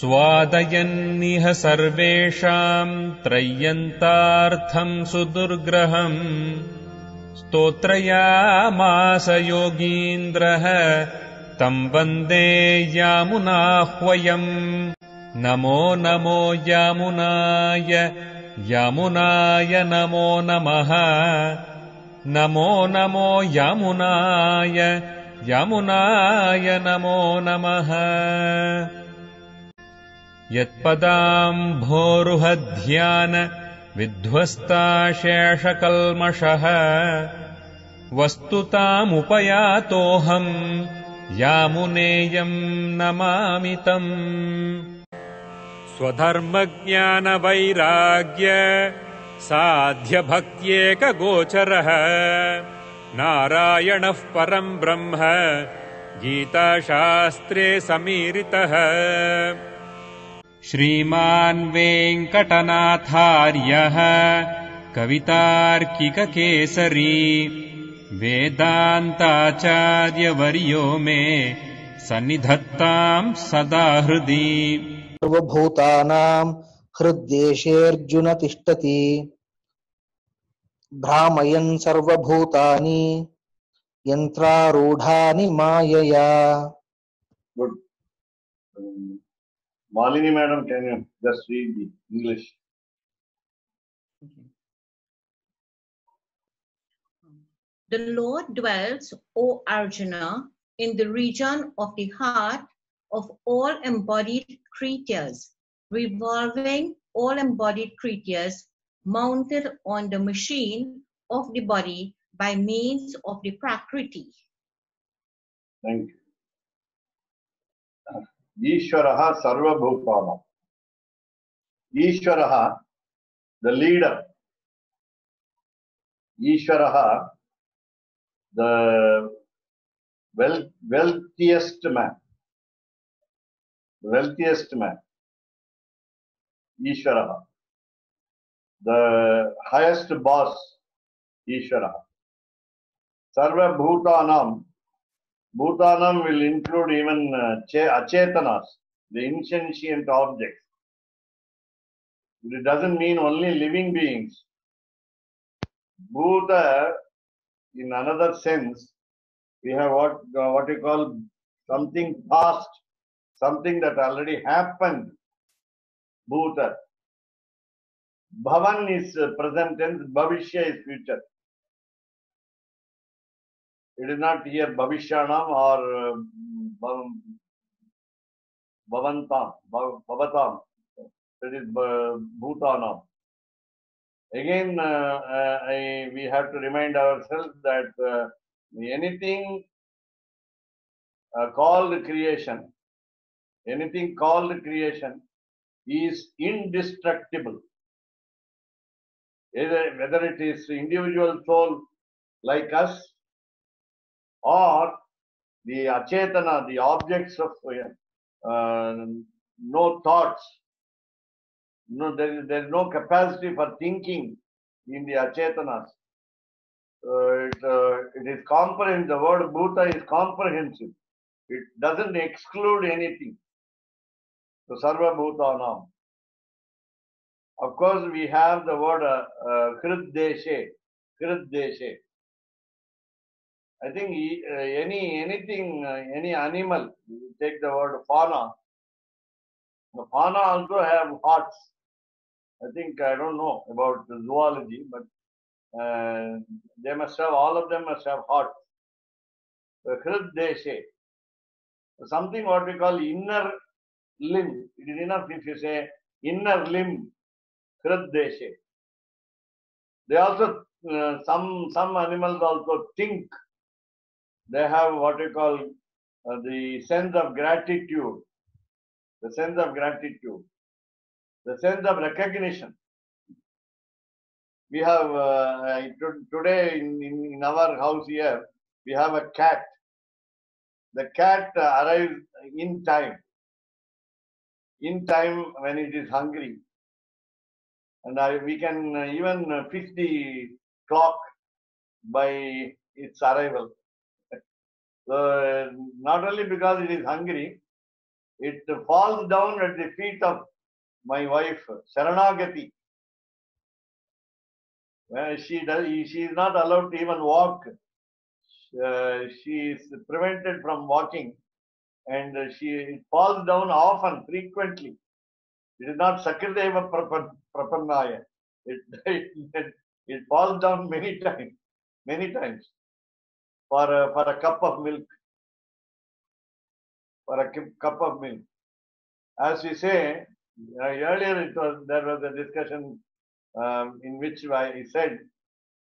स्वादयन्निह सर्वेषाम् त्रय्यन्तार्थम् सुदुर्ग्रहम् स्तोत्रयामास योगीन्द्रः तम् वन्दे यामुनाह्वयम्। नमो नमो यामुनाय यामुनाय नमो नमः। नमो नमो यामुनाय यामुनाय नमो नमः। यत्पदाम्भोरुहध्यान विध्वस्ताशेषकल्मषः वस्तुतामुपयातोऽहम् यामुनेयम् नमामि तम्। स्वधर्मज्ञानवैराग्य साध्यभक्त्येकगोचरः नारायणः परम् ब्रह्म गीताशास्त्रे समीरितः। श्रीमान् वेङ्कटनाथार्यः कवितार्किककेसरी वेदान्ताचार्यवर्यो मे सन्निधत्ताम् सदा हृदि। सर्वभूतानां हृद्देशेऽर्जुन तिष्ठति भ्रामयन् सर्वभूतानि यन्त्रारूढानि मायया। Good. Malini madam, can you just read the English? The Lord dwells, O Arjuna, in the region of the heart of all embodied creatures, revolving all embodied creatures, mounted on the machine of the body by means of the Prakriti. Thank you. Ishvaraha Sarvabhutanam. Ishvaraha, the leader. Ishvaraha, the wealthiest man. Wealthiest man. Ishvaraha. The highest boss. Ishvaraha. Sarvabhutanam. Bhutanam will include even achetanas, the insentient objects. It doesn't mean only living beings. Bhuta, in another sense, we have what we call something past, something that already happened. Bhuta. Bhavan is present tense, Bhavishya is future. It is not here Bhavishyanam or Bhavantam, Bhavatam. It is Bhutanam. Again, we have to remind ourselves that anything called creation is indestructible. Whether it is individual soul like us, or the achetana, the objects of no thoughts. No, there is no capacity for thinking in the achetanas. It is comprehensive. The word bhuta is comprehensive. It doesn't exclude anything. So sarva bhutanam. Of course, we have the word hriddeshe. Hriddeshe. I think any animal, take the word fauna. The fauna also have hearts. I think, I don't know about the zoology, but they must have, all of them must have hearts. Hriddeshe. Something what we call inner limb. It is enough if you say inner limb, hriddeshe. They also, some animals also think. They have what we call the sense of gratitude, the sense of gratitude, the sense of recognition. We have today in our house here, we have a cat. The cat arrives in time when it is hungry, and we can even fix the clock by its arrival. So not only because it is hungry, it falls down at the feet of my wife, Sharanagati. She is not allowed to even walk. She is prevented from walking, and it falls down often, frequently. It is not Sakrideva Prapannaya. It falls down many times for a cup of milk. For a cup of milk. As we say, earlier there was a discussion in which I said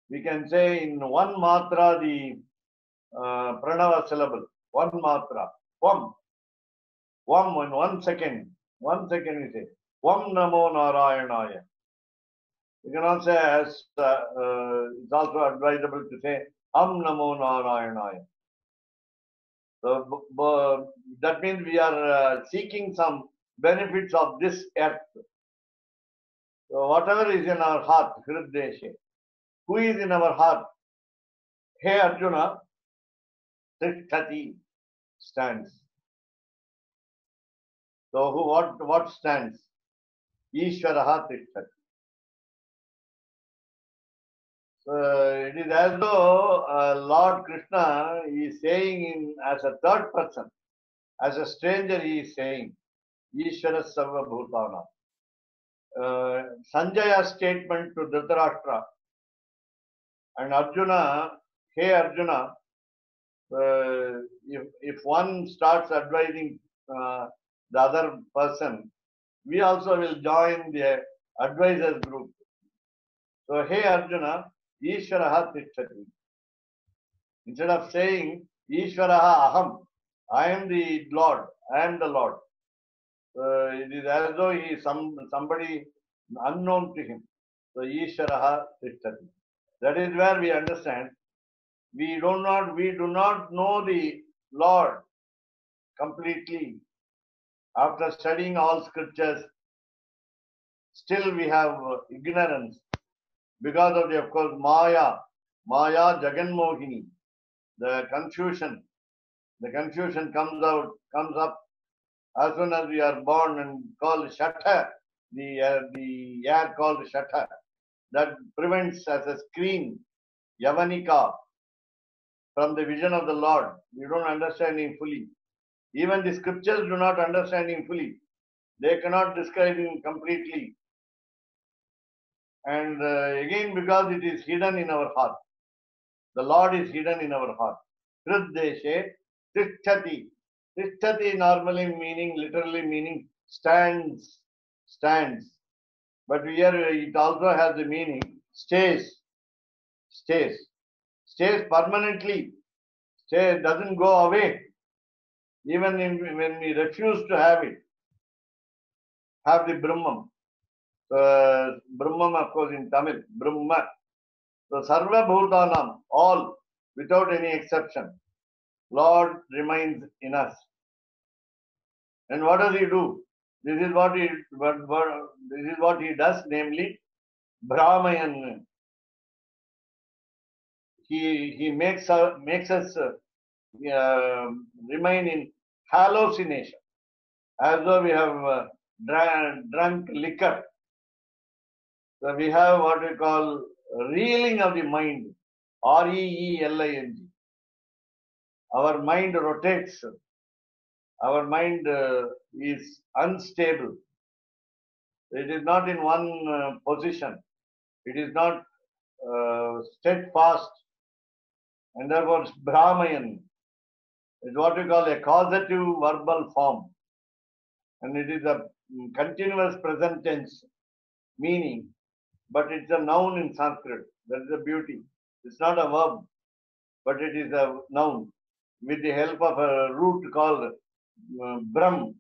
we can say in one matra the pranava syllable, one matra, Vam in 1 second. 1 second we say Vam Namo Narayanaya. You can also say, it's also advisable to say Am Namo Narayanaya. So that means we are seeking some benefits of this earth. So whatever is in our heart, Hriddeshe, who is in our heart? Hey Arjuna, Tishtati stands. So what stands? Ishvaraha Tishtati. So it is as though Lord Krishna is saying as a third person, as a stranger he is saying, Ishvara Sarva Bhutana. Sanjaya's statement to Dhritarashtra and Arjuna, hey Arjuna, if one starts advising the other person, we also will join the advisors group. So, hey Arjuna, Ishvaraha Tishtati. Instead of saying Ishvaraha Aham, I am the Lord, I am the Lord. It is as though he is somebody unknown to him. So, Ishvaraha Tishtati. That is where we understand we do not know the Lord completely. After studying all scriptures, still we have ignorance because of the, of course, Maya Jaganmohini, the confusion. The confusion comes up as soon as we are born and called Shata, the air called Shata, that prevents as a screen, Yavanika, from the vision of the Lord. We don't understand him fully. Even the scriptures do not understand him fully. They cannot describe him completely. And again, because it is hidden in our heart. The Lord is hidden in our heart. Hriddeshe Tishtati. Tishtati normally literally meaning stands. But here it also has the meaning stays permanently. Doesn't go away. Even when we refuse to have it. Have the Brahman. Brahman, of course, in Tamil, Brahma. So, Sarva Bhutanam, all, without any exception, Lord remains in us. And what does he do? This is what he does, namely, Brahmayan. He makes us remain in hallucination, as though we have drunk liquor. So we have what we call reeling of the mind, REELING. Our mind rotates. Our mind is unstable. It is not in one position. It is not steadfast. And therefore, Brahmayan is what we call a causative verbal form. And it is a continuous present tense meaning. But it's a noun in Sanskrit. That is the beauty. It's not a verb, but it is a noun with the help of a root called Brahm,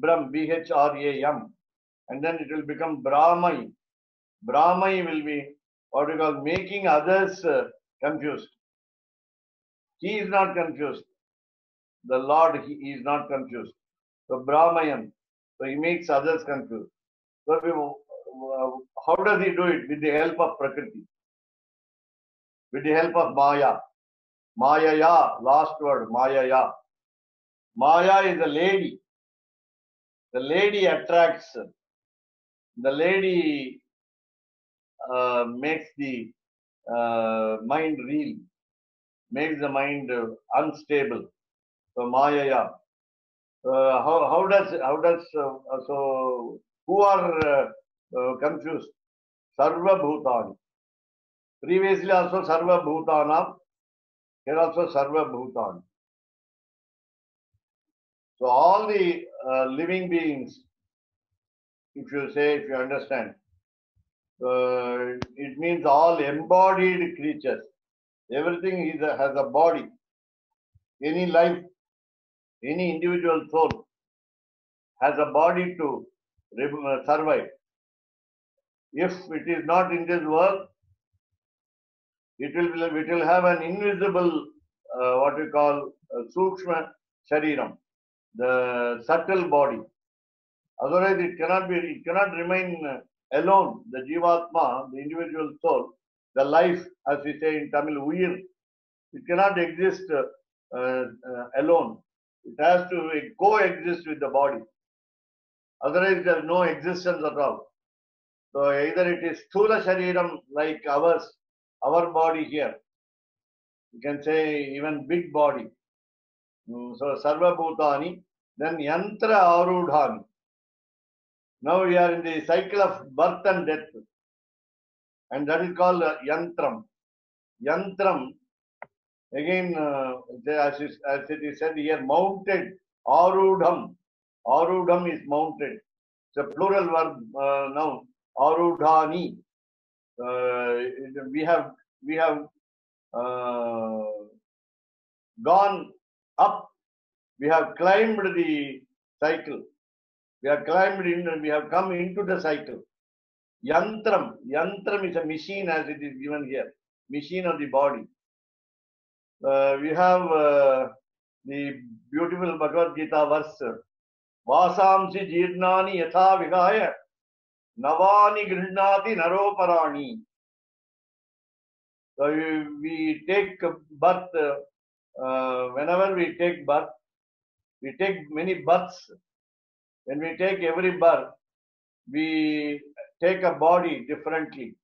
BHRAM. And then it will become Brahmai. Brahmai will be what we call making others confused. He is not confused. The Lord, he is not confused. So Brahmayan. So he makes others confused. So how does he do it? With the help of Prakriti. With the help of Maya. Mayaya, last word, Mayaya. Maya is a lady. The lady attracts, the lady makes the mind reel, makes the mind unstable. So Mayaya. How does so who are confused? Sarva Bhutani. Previously also Sarva Bhutanam. Here also Sarva Bhutani. So all the living beings, if you understand, it means all embodied creatures. Everything has a body. Any life, any individual soul has a body to survive. If it is not in this world, it will have an invisible, what we call Sukshma Shariram, the subtle body. Otherwise, it cannot remain alone. The Jivatma, the individual soul, the life, as we say in Tamil, Uyir, it cannot exist alone. It has to coexist with the body. Otherwise, there is no existence at all. So either it is Sthula Shariram like ours, our body here. You can say even big body. So Sarva Bhutani, then Yantra Arudhani. Now we are in the cycle of birth and death. And that is called Yantram. Yantram, again, as it is said here, mounted. Arudham. Arudham is mounted. It's a plural verb noun. Arudhani. We have gone up. We have climbed the cycle. We have climbed in. We have come into the cycle. Yantram. Yantram is a machine, as it is given here. Machine of the body. We have the beautiful Bhagavad Gita verse. Vasamsi jirnani yatha vigaya navani grihnati naroparani. So we take birth, whenever we take birth, we take many births. When we take every birth, we take a body differently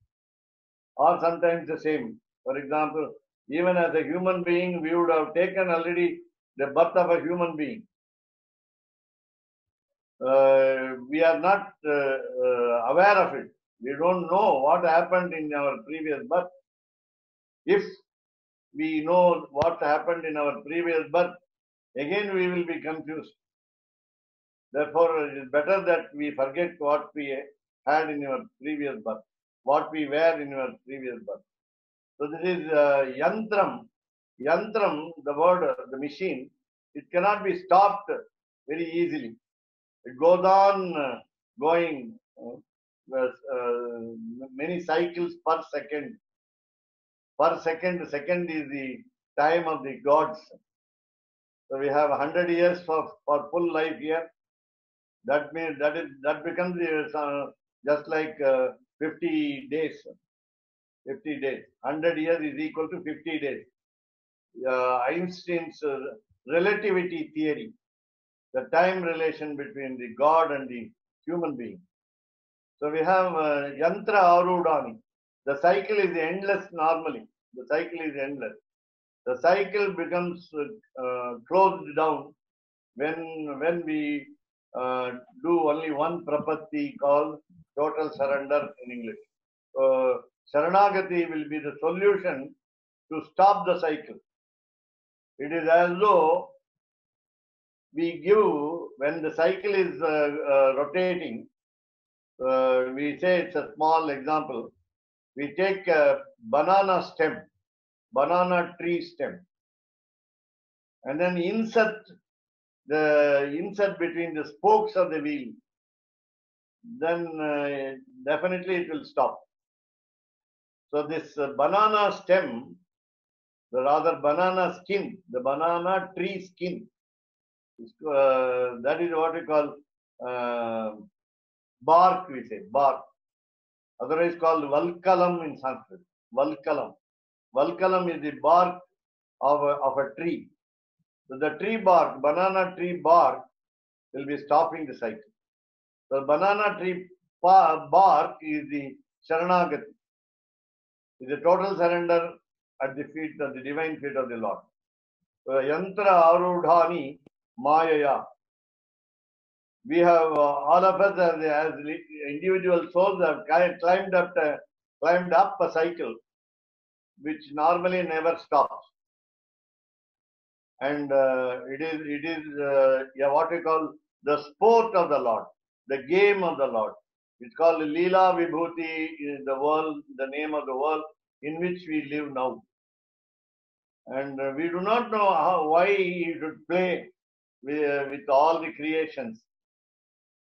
or sometimes the same. For example, even as a human being, we would have taken already the birth of a human being. We are not aware of it. We don't know what happened in our previous birth. If we know what happened in our previous birth, again we will be confused. Therefore, it is better that we forget what we had in our previous birth, what we were in our previous birth. So this is Yantram. Yantram, the word, the machine, it cannot be stopped very easily. It goes on going many cycles per second. Per second, second is the time of the gods. So we have 100 years for full life here. That means that becomes just like 50 days. 50 days. 100 years is equal to 50 days. Einstein's relativity theory, the time relation between the God and the human being. So we have Yantra Arudhani. The cycle is endless normally. The cycle is endless. The cycle becomes closed down when we do only one prapatti called total surrender in English. So Sharanagati will be the solution to stop the cycle. It is as though we give, when the cycle is rotating, we say it's a small example. We take a banana stem, banana tree stem, and then insert between the spokes of the wheel. Then definitely it will stop. So this banana stem, rather banana skin, the banana tree skin, that is what we call bark, we say, bark. Otherwise called Valkalam in Sanskrit. Valkalam. Valkalam is the bark of a tree. So the tree bark, banana tree bark, will be stopping the cycle. So banana tree bark is the Sharanagati. Is a total surrender at the feet of the divine feet of the Lord. Yantra arudhani mayaya. We have all of us as individual souls have climbed up a cycle which normally never stops, and it is what we call the sport of the Lord, the game of the Lord. It's called Leela Vibhuti, is the world, the name of the world in which we live now. And we do not know why he should play with all the creations.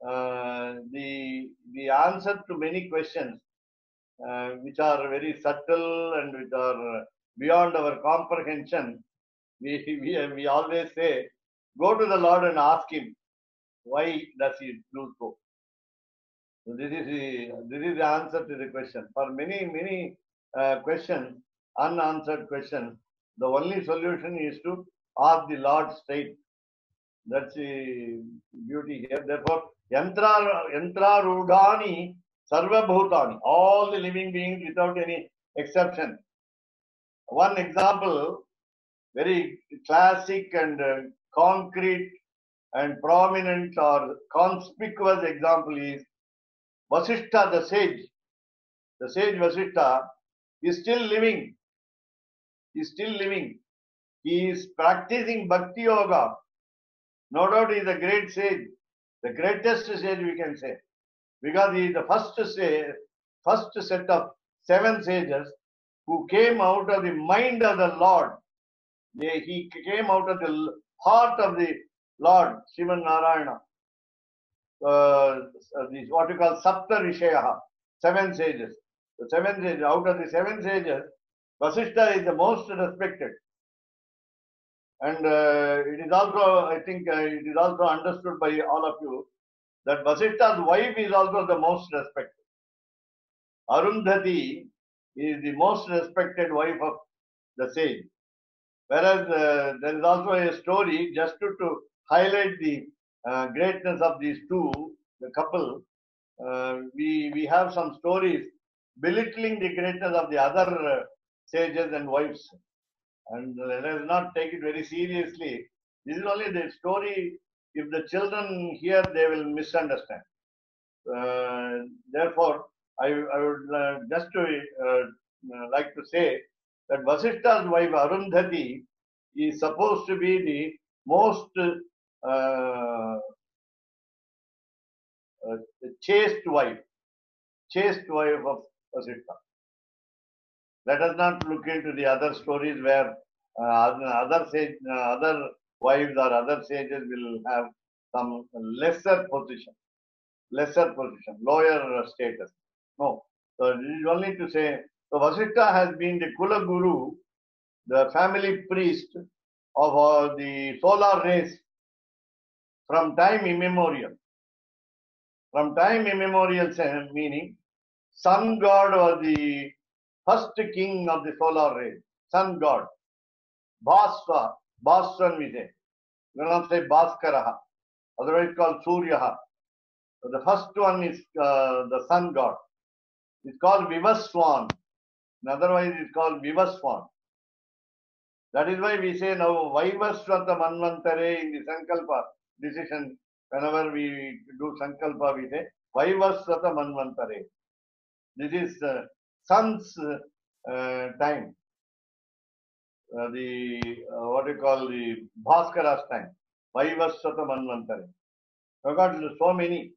The answer to many questions, which are very subtle and which are beyond our comprehension, we always say, go to the Lord and ask him, why does he do so? So this is the answer to the question. For many questions, unanswered questions, the only solution is to ask the Lord straight. That's the beauty here. Therefore, yantra rudhani sarva bhutani, all the living beings without any exception. One example, very classic and concrete and prominent or conspicuous example is Vasishtha, the sage. The sage Vasishtha is still living. He is still living. He is practicing bhakti yoga. No doubt he is a great sage, the greatest sage we can say, because he is the first set of 7 sages who came out of the mind of the Lord. He came out of the heart of the Lord, Sriman Narayana. What we call Sapta Rishayaha, 7 sages. The 7 sages, out of the 7 sages, Vasishtha is the most respected. And it is also, I think, it is also understood by all of you that Vasishtha's wife is also the most respected. Arundhati is the most respected wife of the sage. Whereas there is also a story, just to highlight the greatness of these two, the couple. We have some stories belittling the greatness of the other sages and wives. And let us not take it very seriously. This is only the story. If the children hear, they will misunderstand. Therefore, I would just like to say that Vasishtha's wife Arundhati is supposed to be the most chaste wife of Vasishtha. Let us not look into the other stories where other wives or other sages will have some lesser position, lower status. No. So this is only to say, so Vasishtha has been the Kula Guru, the family priest of the solar race from time immemorial. From time immemorial, meaning sun god was the first king of the solar race, sun god. Bhaswan we say. We will not say Bhaskaraha, otherwise called Suryaha. So the first one is the sun god. It's called Vivaswan. Otherwise, it's called Vivaswan. That is why we say now Vaivaswata Manvantare in the Sankalpa decision. Whenever we do Sankalpa, we say Vaivaswata Manvantare. This is sun's time. What we call the Bhaskara's time. Vaivaswata Manvantare. We have got so many.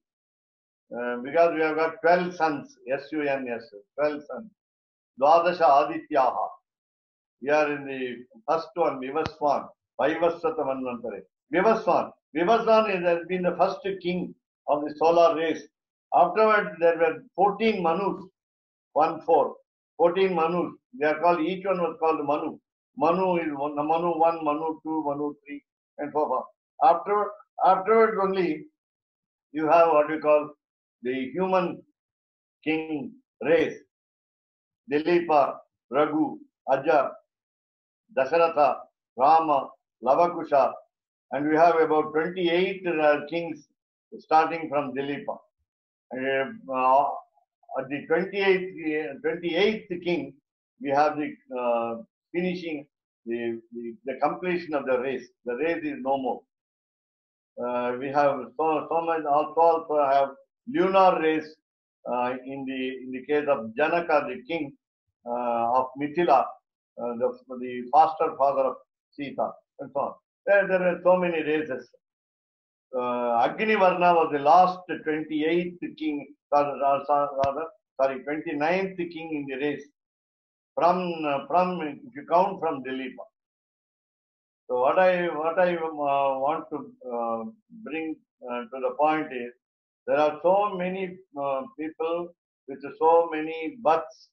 Because we have got 12 suns, S-U-N-S, 12 suns. Dwadasha Adityaha. We are in the first one, Vivaswan, Vaivaswata Manvantare. Vivaswan has been the first king of the solar race. Afterwards, there were 14 Manus, 14 Manus. They are called, each one was called Manu. Manu is Manu 1, Manu 2, Manu 3, and so forth. Afterwards only, you have what we call the human king race. Dilipa, Raghu, Aja, Dasharatha, Rama, Lavakusha, and we have about 28 kings starting from Dilipa. At the 28th king, we have the finishing, the completion of the race. The race is no more. We have so much. Also have lunar race in the case of Janaka, the king of Mithila, the foster father of Sita, and so on. There are so many races. Agnivarna was the last 28th king, rather, 29th king in the race. From if you count from Dilipa. So what I want to bring to the point is, there are so many people with so many births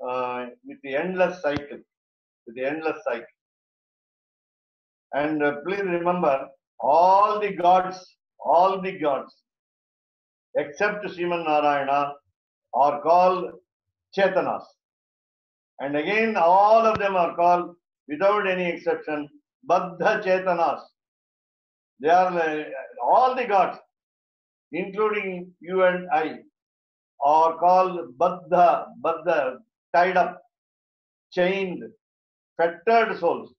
with the endless cycle, And please remember, all the gods except Sriman Narayana are called Chetanas. And again, all of them are called, without any exception, Baddha Chetanas. They are all the gods, including you and I, are called Baddha, tied up, chained, fettered souls.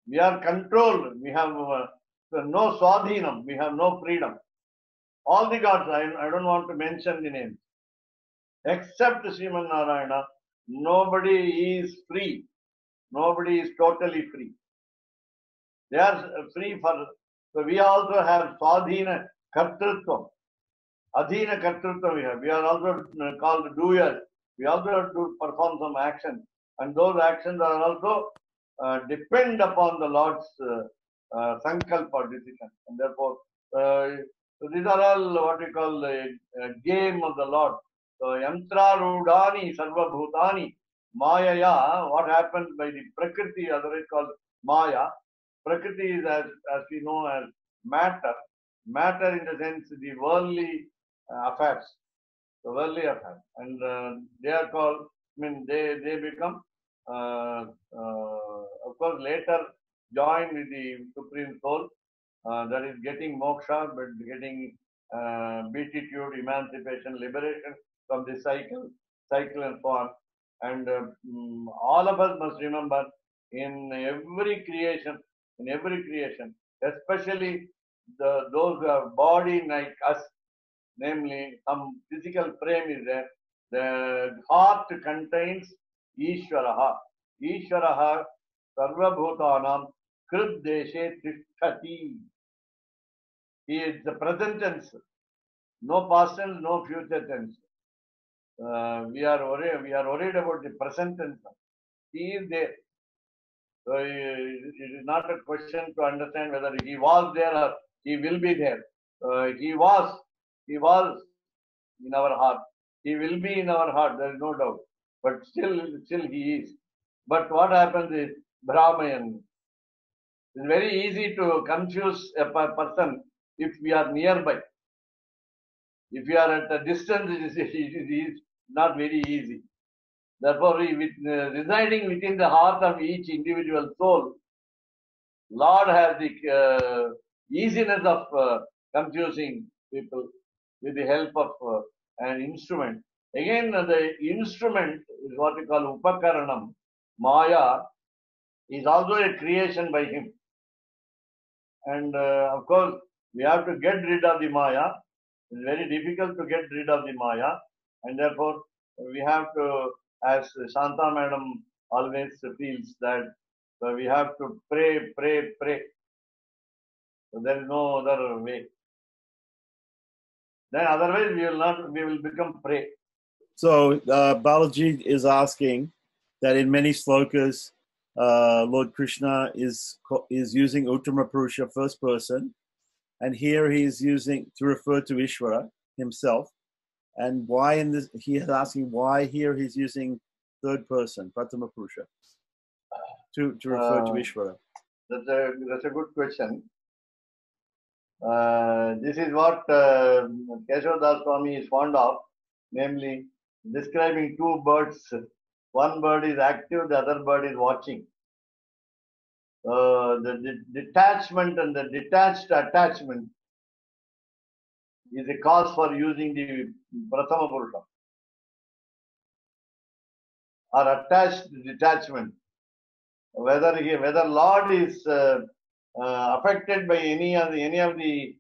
We are controlled. We have no swadhinam. We have no freedom. All the gods, I don't want to mention the names, except Sriman Narayana, nobody is free. Nobody is totally free. They are free for. So we also have Swadhina Kartrutvam. Adhina Kartrutvam we have. We are also called doers. We also have to perform some actions. And those actions are also depend upon the Lord's sankalpa decision. And therefore, so these are all what we call a game of the Lord. So Yantra Rudani Sarva Bhutani Mayaya, what happens by the Prakriti, otherwise called Maya. Prakriti is as we know as matter. Matter in the sense the worldly affairs. The worldly affairs. And they are called, they become, of course, later join with the Supreme Soul. That is getting moksha, but getting beatitude, emancipation, liberation from the cycle and so on. And all of us must remember, in every creation, especially those who have body like us, namely some physical frame is there, the heart contains Ishvaraha. Ishvaraha Sarva Bhutanam Krit Deshe Tishtati. He is the present tense, no past tense, no future tense. We are worried about the present tense. He is there. So it is not a question to understand whether he was there or he will be there. He was in our heart. He will be in our heart. There is no doubt. But still he is. But what happens is Brahmayan. It's very easy to confuse a person if we are nearby. If we are at a distance, it is not very easy. Therefore, residing within the heart of each individual soul, Lord has the easiness of confusing people with the help of an instrument. Again, the instrument is what we call Upakaranam. Maya is also a creation by him. And of course, we have to get rid of the Maya. It's very difficult to get rid of the Maya. And therefore, we have to, as Shanta Madam always feels, that we have to pray. So there is no other way. Then otherwise we will become prey. So Balaji is asking that in many slokas, Lord Krishna is using Uttama Purusha first person, and here he is using to refer to Ishvara himself. And why in this, he is asking why here he's using third person, Pratama Purusha, to refer to Ishvara. That's a good question. This is what Keshav Swami is fond of, namely describing two birds. One bird is active, the other bird is watching. The detachment and the detached attachment is a cause for using the Prathama Purusha. Or attached detachment. Whether Lord is affected by any of the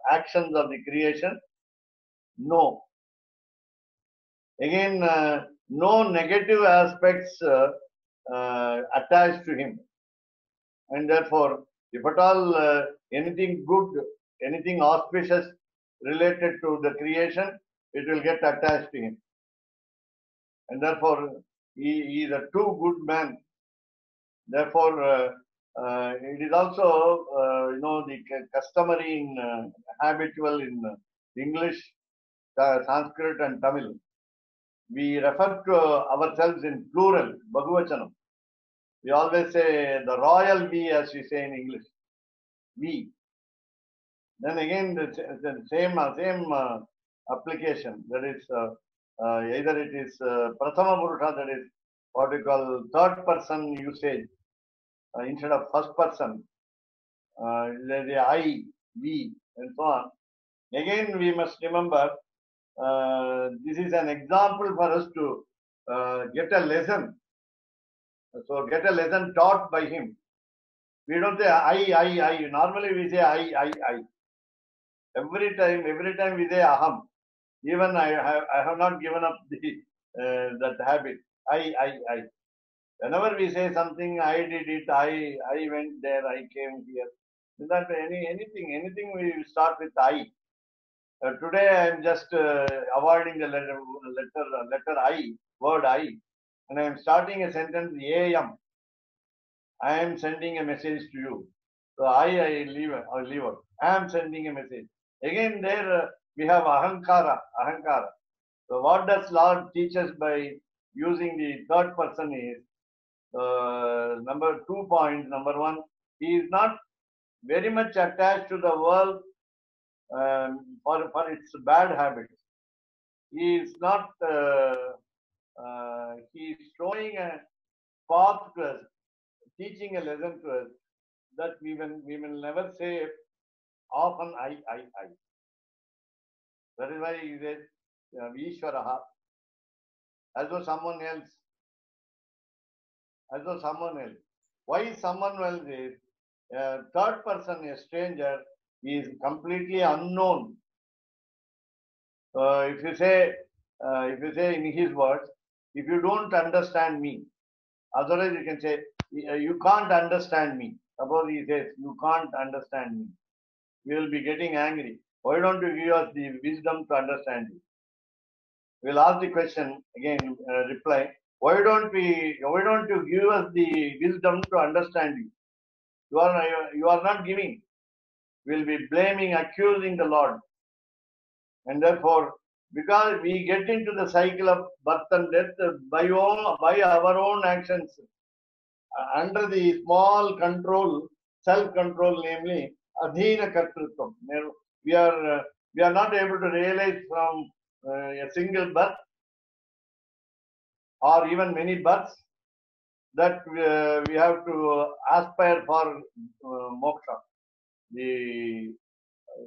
actions of the creation? No. Again, no negative aspects attached to him, and therefore, if at all anything good, anything auspicious related to the creation, it will get attached to him, and therefore he is a too good man. Therefore, it is also the customary in habitual in English, Sanskrit, and Tamil. We refer to ourselves in plural, Bhagavachanam. We always say the royal we, as we say in English. We. Then again, the same application. That is, either it is Prathama Purusha, that is what we call third person usage, instead of first person. The I, we, and so on. Again, we must remember this is an example for us to get a lesson. So get a lesson taught by him. We don't say I. Normally we say I. Every time we say aham. Even I have not given up that habit. I. Whenever we say something, I did it, I went there, I came here. Without anything we start with I. Today I am just avoiding the letter I, word I, and I am starting a sentence am. I am sending a message to you. So I leave out. I am sending a message. Again there we have ahankara. So what does Lord teach us by using the third person is, number 2 points. Number 1, he is not very much attached to the world for its bad habits. He is not. He is showing a path to us, teaching a lesson to us that we will never say often I. That is why he says Ishvaraha, as though someone else. Why someone else is third person, a stranger, is completely unknown. If you say in his words, if you don't understand me, otherwise you can say you can't understand me. Suppose he says you can't understand me, we will be getting angry. Why don't you give us the wisdom to understand you? We'll ask the question again. Reply. Why don't you give us the wisdom to understand you? You are not giving. We'll be blaming, accusing the Lord. And therefore, because we get into the cycle of birth and death by our own actions, under the small control, self-control, namely adhina kartrutvam. We are not able to realize from a single birth or even many births that we have to aspire for moksha, the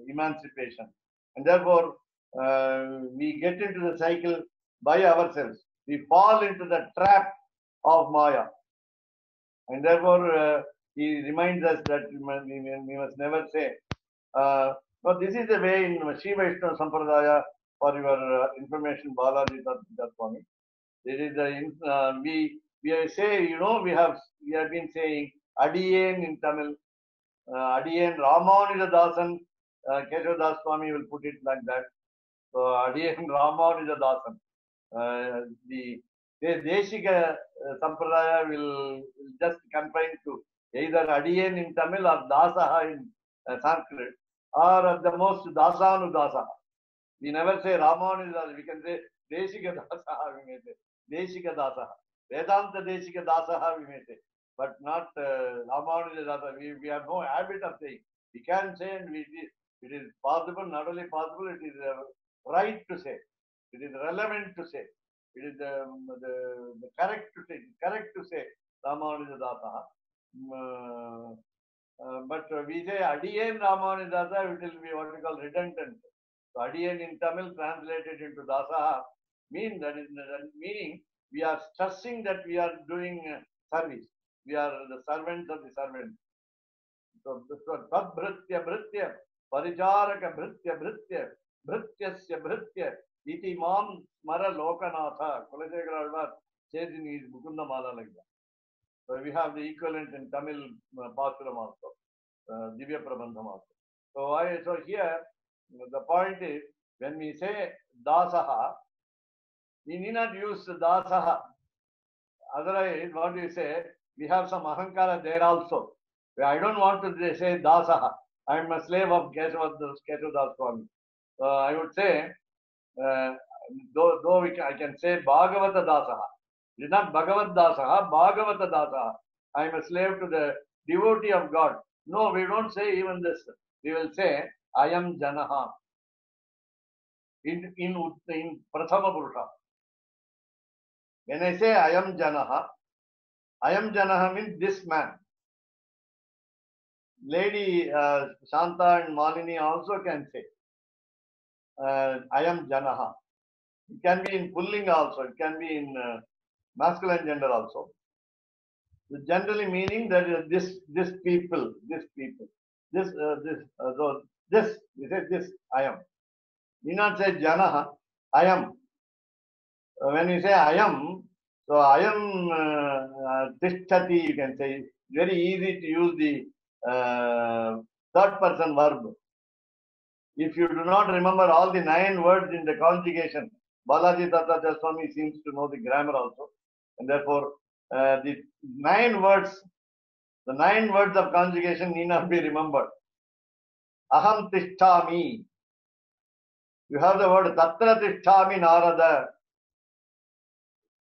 emancipation, and therefore we get into the cycle by ourselves. We fall into the trap of Maya, and therefore he reminds us that we must never say. No, this is the way in Sri Vaishnava Sampradaya. For your information, Balaji Swami. There is we say, we have been saying Adiyen in Tamil, Adiyen Ramanuja Dasan, Keshav Das Swami will put it like that. So Adiyen Ramanuja Dasan. The Deshika Sampradaya will just confine to either Adiyen in Tamil or Dasaha in Sanskrit, or at the most Dasanu Dasaha. We never say Ramanuja, we can say Deshika Dasaha, we may say. Deshika Dasaha. Vedanta Deshika Dasaha, we may say. But not Ramanuja Dasaha. We have no habit of saying. We can say, and it is possible, not only possible, it is right to say. It is relevant to say. It is the correct to say. Ramanuja Dasaha. But we say Adiyen Ramanidasa, it will be what we call redundant. So Adiyen in Tamil translated into Dasaha means meaning we are stressing that we are doing service. We are the servants of the servant. So Tadbhritya Bhritya, Paricharaka Bhritya Bhritya, Bhrityasya Bhritya, Iti Mam Smara Lokanatha. Kulasekara Alvar says in his Mukunda Mala like that. So we have the equivalent in Tamil Pasturam also, Divya Prabandham also. So here the point is when we say Dasaha, we need not use Dasaha. Otherwise, what we say, we have some Ahankara there also. I don't want to say Dasaha. I am a slave of Kesavadas Swami. I would say, though I can say Bhagavata Dasaha. It is not Bhagavad Dasaha, Bhagavata Dasaha. I am a slave to the devotee of God. No, we don't say even this. We will say, I am Janaha. In Prathama Purusha. When I say I am Janaha means this man. Lady Shanta and Malini also can say, I am Janaha. It can be in Pullinga also. It can be in masculine gender also. So generally meaning that this people, we say this, I am. We not say Janaha, I am. When we say I am, so I am Tishtati, you can say. Very easy to use the third person verb. If you do not remember all the 9 words in the conjugation, Balaji Tattacharya Swami seems to know the grammar also. And therefore, the 9 words of conjugation need not be remembered. Aham Tishtami. You have the word Tatra Tishtami Narada.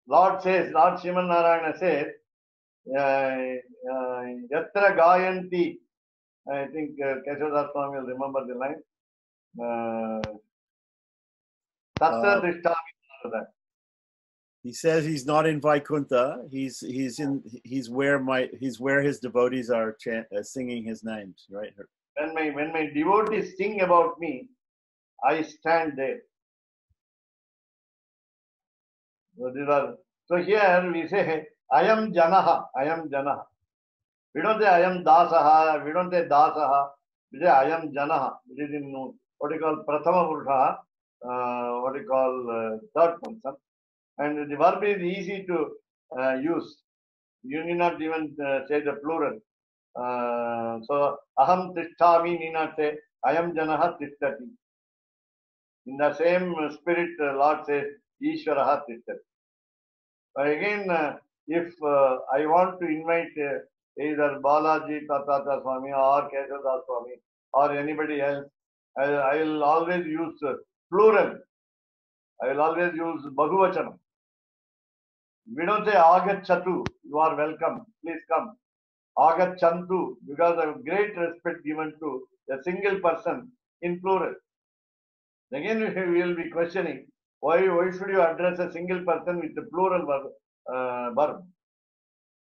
Lord Sriman Narayana says, Yatra Gayanti. I think Kesavadas Swami will remember the line. Tatra Tishtami Narada. He says he's not in Vaikuntha. He's where his devotees are singing his names, right? When my devotees sing about me, I stand there. So here we say, I am Janaha. I am Janaha. We don't say I am Dasaha. We don't say Dasaha. We say I am Janaha. It is in what you call Prathama Purusha, what you call third person. And the verb is easy to use. You need not even say the plural. So, Aham Tishtami need not say, I am Janaha Tishtati. In the same spirit, Lord says, Ishvaraha Tishtati. Again, if I want to invite either Balaji Tattacharya Swami or Kesavadas Swami or anybody else, I will always use plural. I will always use Bahuvachanam. We don't say Agachatu, you are welcome, please come. Agachantu, because of great respect given to a single person in plural. Again, we will be questioning, why should you address a single person with the plural verb?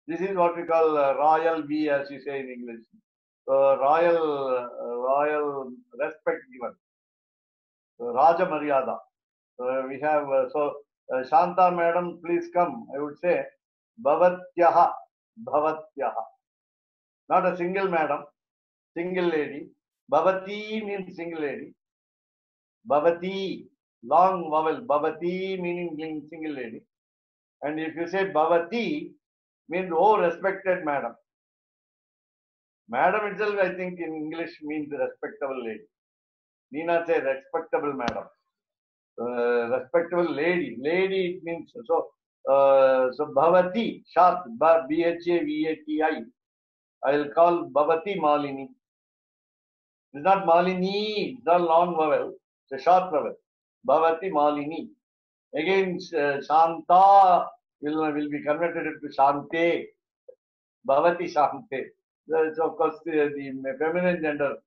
This is what we call royal we, as you say in English. So royal respect given. So Raja Maryada. So we have, Shanta madam, please come. I would say, Bhavatyaha. Bhavatyaha. Not a single madam, single lady. Bhavati means single lady. Bhavati, long vowel. Bhavati meaning single lady. And if you say Bhavati, means oh respected madam. Madam itself, I think in English means respectable lady. Need not say respectable madam. Respectable lady. Lady it means so. So Bhavati, short, Bhavati. I will call Bhavati Malini. It's not Malini, it's not long vowel, it's a short vowel. Bhavati Malini. Again, Shanta will be converted into Shante. Bhavati Shante. That's of course the feminine gender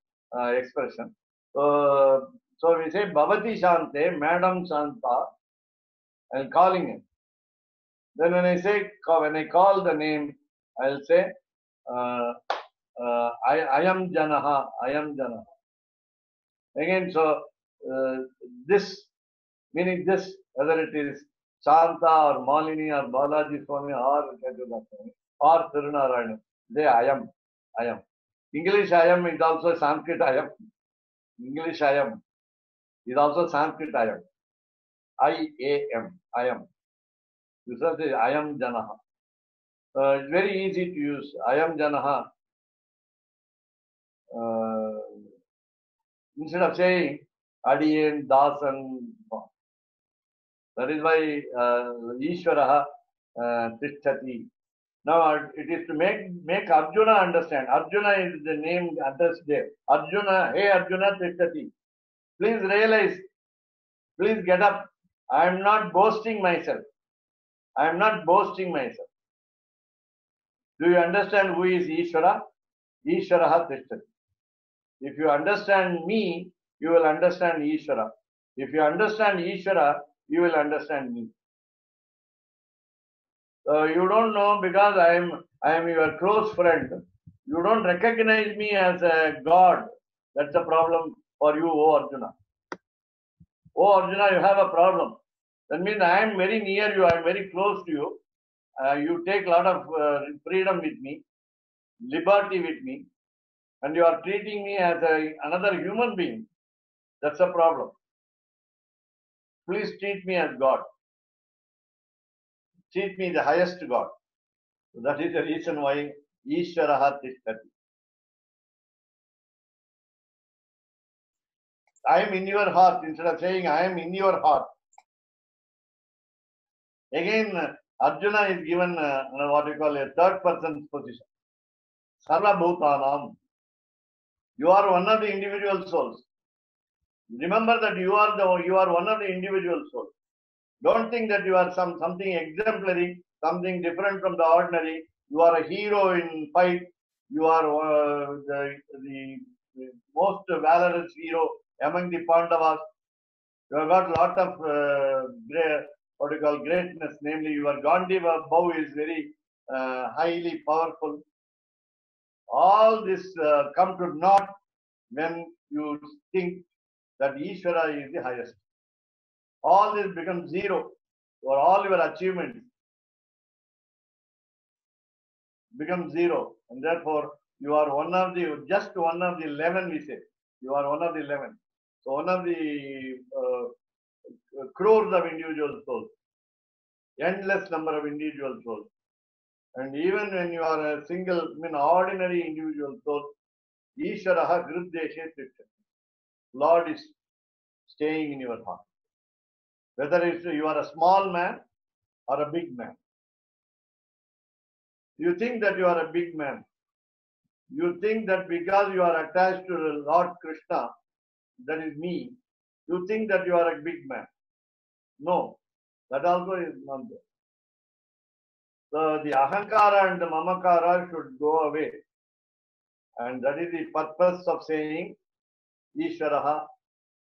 expression. So we say Bhavati Shante, Madam Shanta, I'm calling him. Then when I call the name, I'll say I am Janaha, I am Janaha. Again, so this, meaning this, whether it is Shanta or Malini or Balaji Swami or Kedula Swami or Tirunarayan, they I am, I am. English I am is also Sanskrit I am. English I am is also Sanskrit I am. I-A-M, I am. This is the I am Janaha. It's very easy to use. I am Janaha. Instead of saying Adiyan, Dasan, that is why Ishvaraha Tishtati. Now it is to make Arjuna understand. Arjuna is the name addressed there. Arjuna, hey Arjuna Tishtati. Please realize, please get up. I am not boasting myself. I am not boasting myself. Do you understand who is Ishvara? Ishvaraha Tishtati. If you understand me, you will understand Ishvara. If you understand Ishvara, you will understand me. So you don't know because I am your close friend. You don't recognize me as a God. That's a problem for you, O Arjuna. O Arjuna, you have a problem. That means I am very near you. I am very close to you. You take a lot of freedom with me, liberty with me, and you are treating me as another human being. That's a problem. Please treat me as God. Treat me the highest God. So that is the reason why Ishvaraha Tishtati. I am in your heart. Instead of saying I am in your heart. Again, Arjuna is given what we call a third person position. Sarva Bhutanam. You are one of the individual souls. Remember that you are one of the individual souls. Don't think that you are something exemplary, something different from the ordinary. You are a hero in fight. You are the most valorous hero among the Pandavas. You have got a lot of greatness. Namely, your Gandiva bow is very highly powerful. All this come to naught when you think that Ishvara is the highest. All this becomes zero, or all your achievements become zero, and therefore you are just one of the 11. We say you are one of the 11. So one of the crores of individual souls, endless number of individual souls, and even when you are a single, ordinary individual soul, Ishvaraha Hriddeshe Tishtati. Lord is staying in your heart. Whether you are a small man or a big man. You think that you are a big man. You think that because you are attached to Lord Krishna, that is me, you think that you are a big man. No, that also is not there. So the ahankara and the mamakara should go away. And that is the purpose of saying Ishvaraha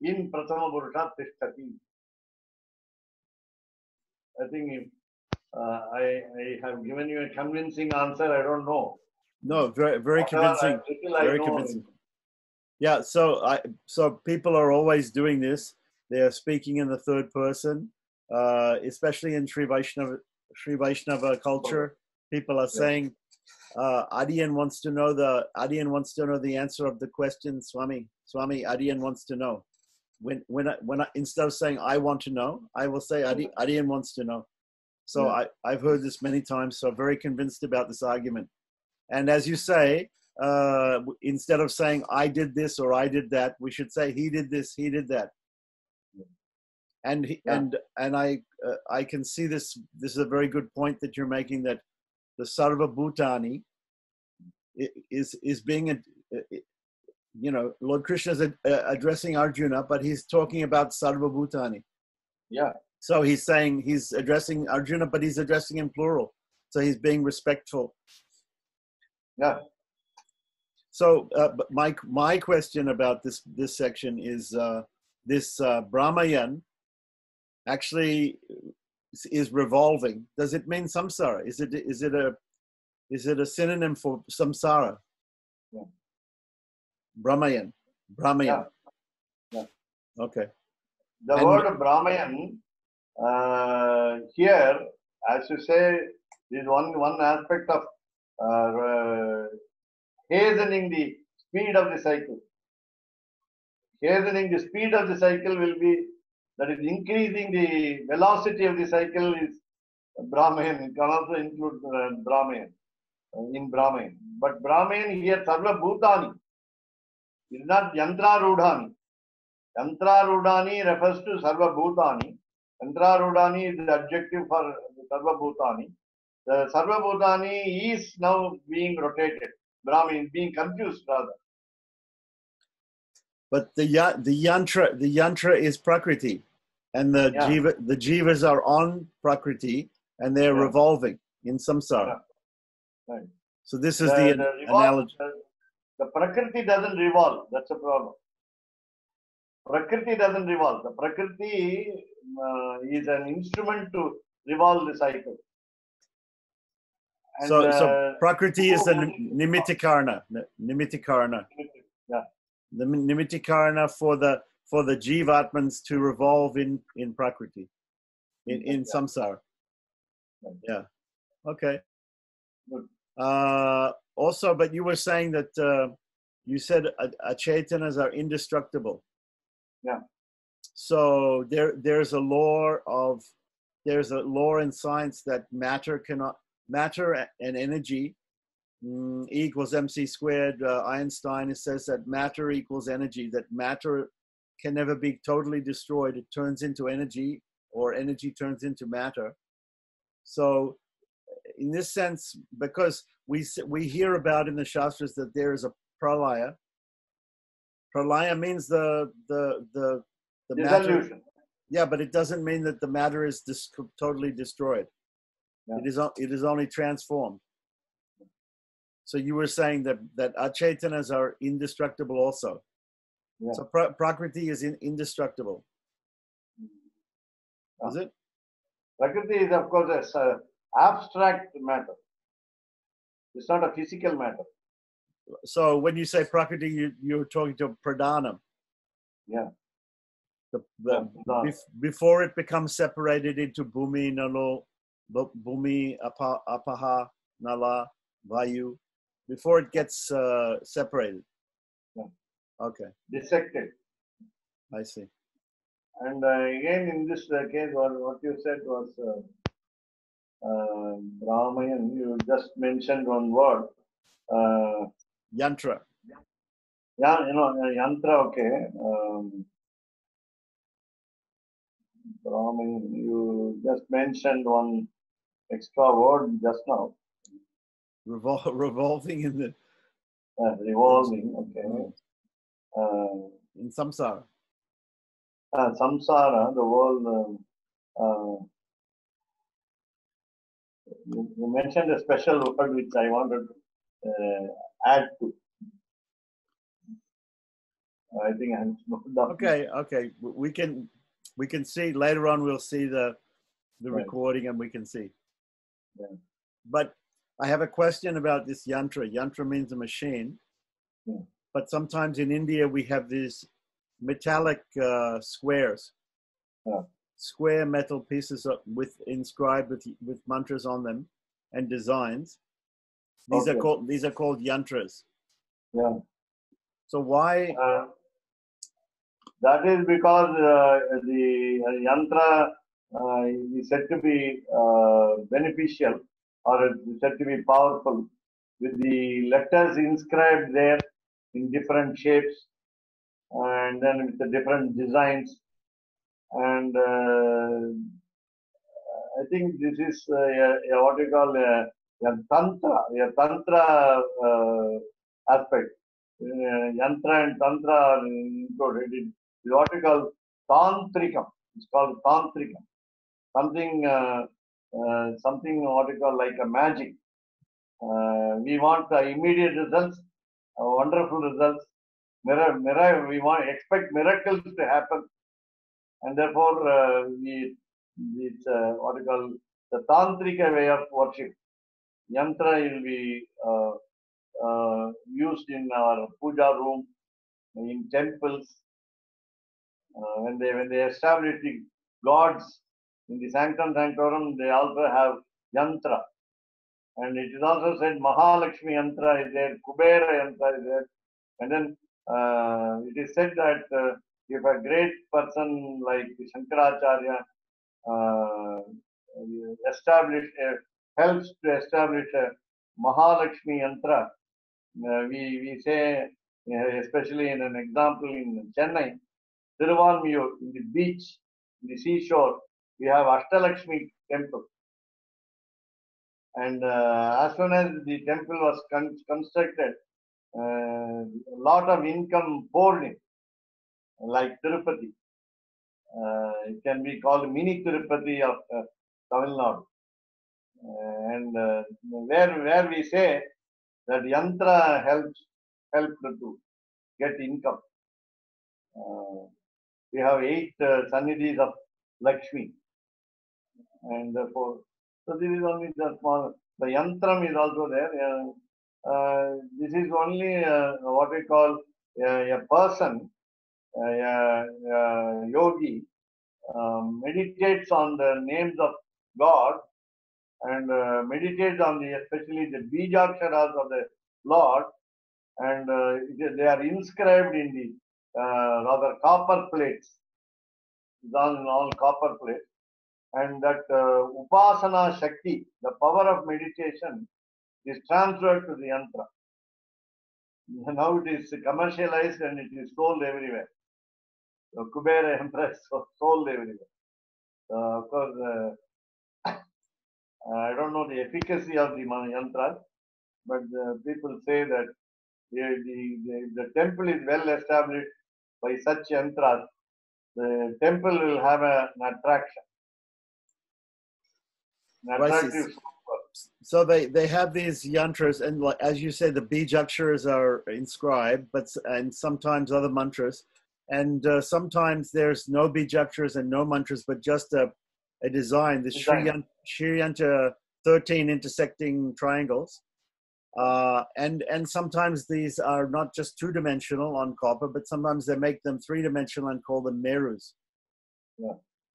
in Prathama Purusha Tishtati. I think I have given you a convincing answer. I don't know. No, very convincing. Very convincing. Yeah, so people are always doing this. They are speaking in the third person, especially in Sri Vaishnava culture. People are saying, Adiyan wants to know the answer of the question. Swami, Adiyan wants to know. When I, instead of saying I want to know, I will say Adiyan wants to know. So I've heard this many times. So very convinced about this argument. And as you say, instead of saying I did this or I did that, we should say he did this, he did that. And I can see this. This is a very good point that you're making, that the Sarva Bhutani is being, Lord Krishna is addressing Arjuna, but he's talking about Sarva Bhutani. Yeah. So he's saying he's addressing Arjuna, but he's addressing in plural. So he's being respectful. Yeah. So my question about this section is this Brahmayan actually is revolving. Does it mean samsara? Is it a synonym for samsara? Yeah. Brahmayan. Brahmayan. Yeah. Okay. The And- word Brahmayan here, as you say, is one aspect of hastening the speed of the cycle. Hastening the speed of the cycle will be, that is increasing the velocity of the cycle is Brahmayan. It can also include Brahmayan in Brahmayan. But Brahmayan here, Sarva Bhutani, is not Yantra Rudhani. Yantra Rudhani refers to Sarva Bhutani. Yantra Rudhani is the adjective for Sarva Bhutani. The Sarva Bhutani is now being rotated. Brahmin being confused rather. But the yantra is Prakriti, and the Yeah. jivas are on Prakriti, and they're Yeah. revolving in samsara. Yeah. Right. So this is the analogy. The Prakriti doesn't revolve. That's a problem. Prakriti doesn't revolve. The Prakriti is an instrument to revolve the cycle. And, So Prakriti is the Nimittikarna. Nimittikarna. Yeah. The Nimittikarna for the Jivatmans to revolve in Prakriti, in samsara. Yeah. Okay. Good. Also, but you were saying that you said achetanas are indestructible. Yeah. So there's a law in science that matter and energy E equals mc squared. Einstein says that matter equals energy, that matter can never be totally destroyed. It turns into energy, or energy turns into matter. So in this sense, because we hear about in the Shastras that there is a pralaya. Pralaya means the matter. Dissolution. Yeah, but it doesn't mean that the matter is totally destroyed. Yeah. It is only transformed. So you were saying that achetanas are indestructible also. Yeah. So Prakriti is indestructible. Is it? Prakriti is, of course, an abstract matter. It's not a physical matter. So when you say Prakriti, you're talking to Pradhanam. Yeah. Before it becomes separated into Bhumi, Nalo, Bhumi, Apaha, Nala, Vayu, before it gets separated. Yeah. Okay. Dissected. I see. And again, in this case, what you said was Brahmayan. You just mentioned one word. Yantra. Yeah, yantra. Okay. Brahmayan. You just mentioned one extra word just now. Revolving in the Revolving. Okay. in samsara. Samsara, the world. You mentioned a special word which I wanted to add to. I think I'm Okay. We can see later on. We'll see the Right. recording, and we can see. Yeah. But I have a question about this yantra. Yantra means a machine. Yeah. But sometimes in India we have these metallic squares, Yeah. square metal pieces inscribed with mantras on them and designs. These Okay. are called yantras. Yeah. So why? That is because the yantra is said to be beneficial, or is said to be powerful, with the letters inscribed there in different shapes, and then with the different designs. And I think this is what you call a tantra aspect. Yantra and tantra are included. It is what we call tantrikam. It's called tantrikam. Something what we call like a magic. We want immediate results, wonderful results. We expect miracles to happen, and therefore it's what we call the tantrika way of worship. Yantra will be used in our puja room, in temples. When they establish the gods in the sanctum sanctorum, they also have yantra. And it is also said Mahalakshmi yantra is there, Kubera yantra is there. And then it is said that if a great person like Shankaracharya helps to establish a Mahalakshmi yantra, we say, especially in an example in Chennai, Tiruvanmiyur, in the beach, in the seashore, we have Ashtalakshmi temple. And as soon as the temple was constructed, a lot of income poured in, like Tirupati. It can be called mini Tirupati of Tamil Nadu. And where we say that yantra helped to get income. We have 8 sannidhis of Lakshmi. And therefore, so this is only the small. The yantram is also there. This is only what we call a person, a yogi, meditates on the names of God and meditates on especially the bijaksharas of the Lord, and they are inscribed in the rather copper plates, done in all copper plates. And that upasana shakti, the power of meditation, is transferred to the yantra. Now it is commercialized and it is sold everywhere. So Kubera yantra is sold everywhere. Of course, I don't know the efficacy of the yantras, but people say that the temple is well established by such yantras. The temple will have an attraction. Right. So they have these yantras, and as you say, the bijakshars are inscribed, and sometimes other mantras, and sometimes there's no bijakshars and no mantras, but just a design, the Sri Yantra 13 intersecting triangles, and sometimes these are not just 2-dimensional on copper, but sometimes they make them 3-dimensional and call them merus,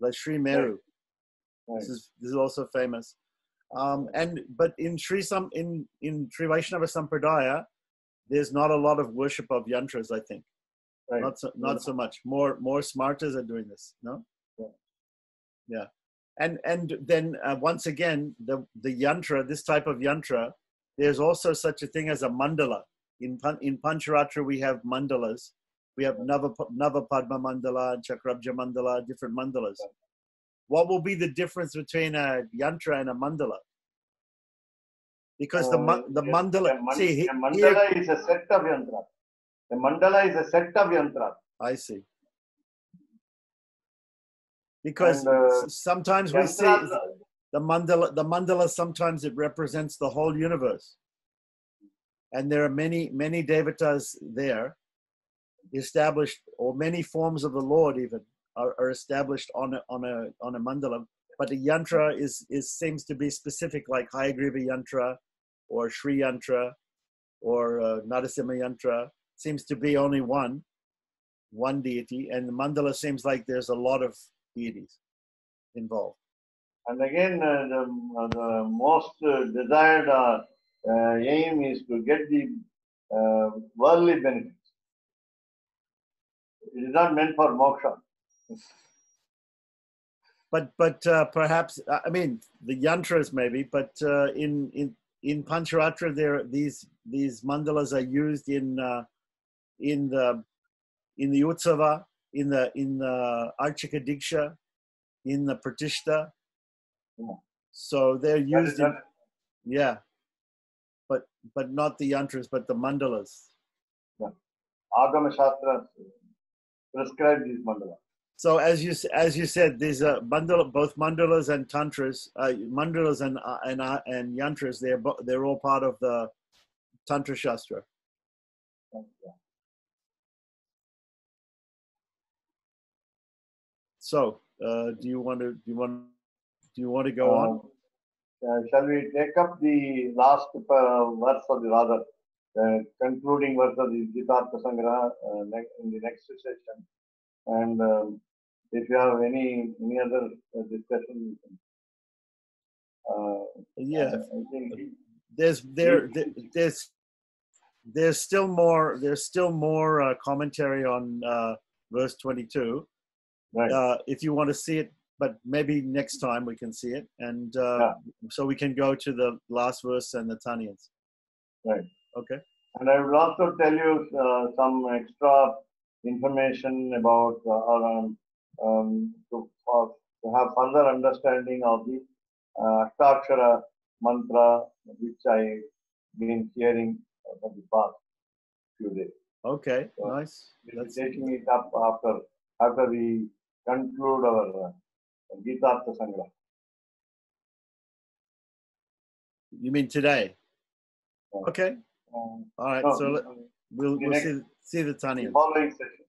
like Sri Meru. Right. Right. This is also famous, but in Sri Vaishnava Sampradaya, there's not a lot of worship of yantras. I think, right. Not so much. More smartas are doing this. No, yeah, and then once again the yantra, this type of yantra, there's also such a thing as a mandala. In Pancharatra we have mandalas. We have Navapadma mandala, Chakrabja mandala, different mandalas. What will be the difference between a yantra and a mandala? Because the mandala, a mandala is a set of yantra. A mandala is a set of yantra. I see. Because sometimes we see the mandala. Sometimes it represents the whole universe, and there are many devatas there, established, or many forms of the Lord even are established on a mandala, but the yantra seems to be specific, like Hayagriva yantra, or Sri yantra, or Narasimha yantra. Seems to be only one deity, and the mandala seems like there's a lot of deities involved. And again, the most desired aim is to get the worldly benefits. It is not meant for moksha. But perhaps, I mean, the yantras maybe, but in Pancharatra there these mandalas are used in the Utsava, in the Archika Diksha, in the Pratishta. Yeah. So they're used but not the yantras, but the mandalas. Yeah. Agama Shastra prescribe these mandalas. So as you said, these are both mandalas and tantras, mandalas and yantras. They're all part of the Tantra Shastra. So, do you want to go on? Shall we take up the last verse of the Radha? concluding verse of the Jitartha Sangraha in the next session. And if you have any other discussion, you can. Yeah, I think there's still more commentary on verse 22. right. If you want to see it, but maybe next time we can see it, and so we can go to the last verse and the Tanyans. Right. Okay. And I will also tell you some extra information about to have further understanding of the Ashtakshara mantra, which I been hearing for the past few days. Okay. So Nice. we'll be taking it up after we conclude our Jitartha Sangraha. You mean today? Okay. All right. No, So we'll see the the Tanyans. following session.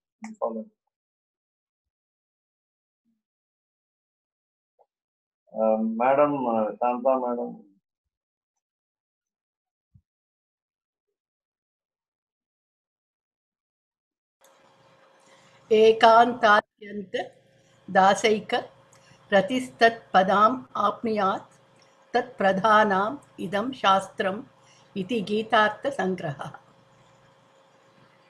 Madam, Shanta Madam. एकान्तात्यन्त दासैक प्रतिस्तत्पदाम् आप्नुयात् तत्प्रधानाम् इदं शास्त्रम् इति गीतार्थसङ्ग्रहः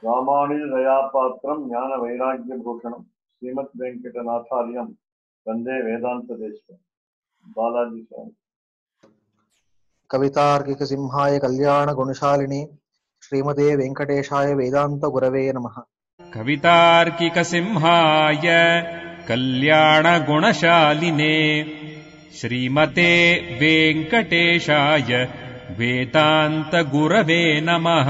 रामानुज दयापात्रम ज्ञान वैराग्य भूषणम श्रीमद् वेंकटनाथार्यम वंदे वेदांत देशम बालाजी स्वामी कवितार्किक सिंहाय कल्याण गुणशालिनी श्रीमते वेंकटेशाय वेदांत गुरवे नमः। कवितार्किकसिंहाय कल्याणगुणशालिने श्रीमते वेङ्कटेशाय वेदान्तगुरवे नमः।